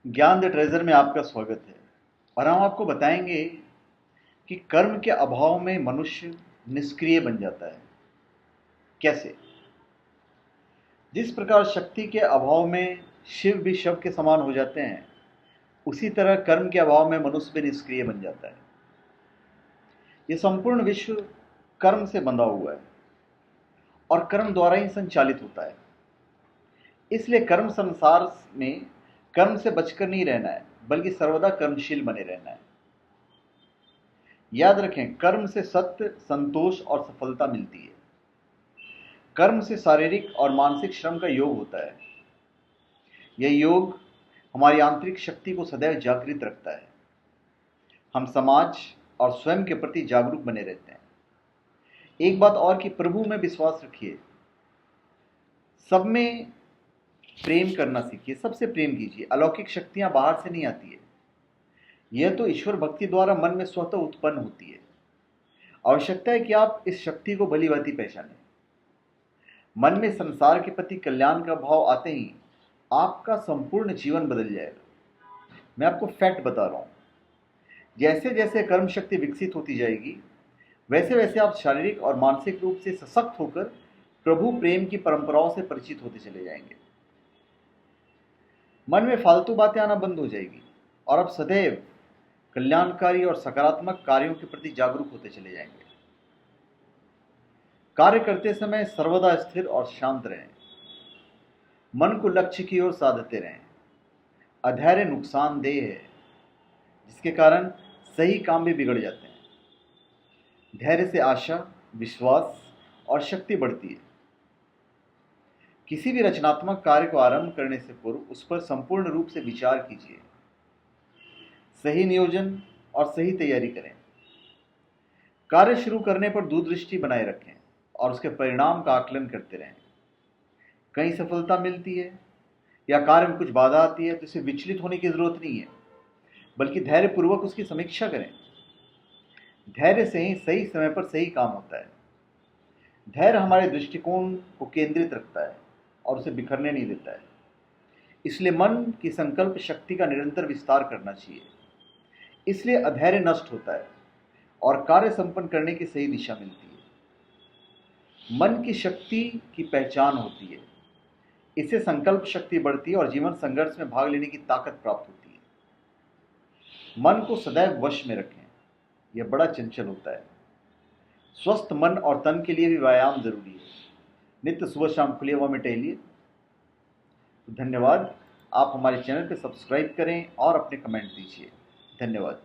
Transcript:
ज्ञान the treasure में आपका स्वागत है। और हम आपको बताएंगे कि कर्म के अभाव में मनुष्य निष्क्रिय बन जाता है। कैसे? जिस प्रकार शक्ति के अभाव में शिव भी शव के समान हो जाते हैं, उसी तरह कर्म के अभाव में मनुष्य भी निष्क्रिय बन जाता है। यह संपूर्ण विश्व कर्म से बंधा हुआ है और कर्म द्वारा ही संचालित होता है। इसलिए कर्म संसार में कर्म से बचकर नहीं रहना है, बल्कि सर्वदा कर्मशील बने रहना है। याद रखें, कर्म से सत्य, संतोष और सफलता मिलती है। कर्म से शारीरिक और मानसिक श्रम का योग होता है। यह योग हमारी आंतरिक शक्ति को सदैव जागृत रखता है। हम समाज और स्वयं के प्रति जागरूक बने रहते हैं। एक बात और कि प्रभु में विश्वास रखिए, सब में प्रेम करना सीखिए, सबसे प्रेम कीजिए। अलौकिक शक्तियां बाहर से नहीं आती है, यह तो ईश्वर भक्ति द्वारा मन में स्वतः उत्पन्न होती है। आवश्यकता है कि आप इस शक्ति को भली भांति पहचानें। मन में संसार के प्रति कल्याण का भाव आते ही आपका संपूर्ण जीवन बदल जाएगा। मैं आपको फैक्ट बता रहा हूं, जैसे जैसे कर्म शक्ति विकसित होती जाएगी, वैसे वैसे आप शारीरिक और मानसिक रूप से सशक्त होकर प्रभु प्रेम की परंपराओं से परिचित होते चले जाएंगे। मन में फालतू बातें आना बंद हो जाएगी और आप सदैव कल्याणकारी और सकारात्मक कार्यों के प्रति जागरूक होते चले जाएंगे। कार्य करते समय सर्वदा स्थिर और शांत रहें। मन को लक्ष्य की ओर साधते रहें। अधैर्य नुकसानदेह है, जिसके कारण सही काम भी बिगड़ जाते हैं। धैर्य से आशा, विश्वास और शक्ति बढ़ती है। किसी भी रचनात्मक कार्य को आरंभ करने से पूर्व उस पर संपूर्ण रूप से विचार कीजिए। सही नियोजन और सही तैयारी करें। कार्य शुरू करने पर दूरदृष्टि बनाए रखें और उसके परिणाम का आकलन करते रहें। कहीं सफलता मिलती है या कार्य में कुछ बाधा आती है तो इसे विचलित होने की जरूरत नहीं है, बल्कि धैर्यपूर्वक उसकी समीक्षा करें। धैर्य से ही सही समय पर सही काम होता है। धैर्य हमारे दृष्टिकोण को केंद्रित रखता है और उसे बिखरने नहीं देता है। इसलिए मन की संकल्प शक्ति का निरंतर विस्तार करना चाहिए। इसलिए अधैर्य नष्ट होता है और कार्य संपन्न करने की सही दिशा मिलती है। मन की शक्ति की पहचान होती है। इससे संकल्प शक्ति बढ़ती है और जीवन संघर्ष में भाग लेने की ताकत प्राप्त होती है। मन को सदैव वश में रखें, यह बड़ा चंचल होता है। स्वस्थ मन और तन के लिए भी व्यायाम जरूरी है। नित्य सुबह शाम खुली हवा में टहलिए। तो धन्यवाद। आप हमारे चैनल पर सब्सक्राइब करें और अपने कमेंट दीजिए। धन्यवाद।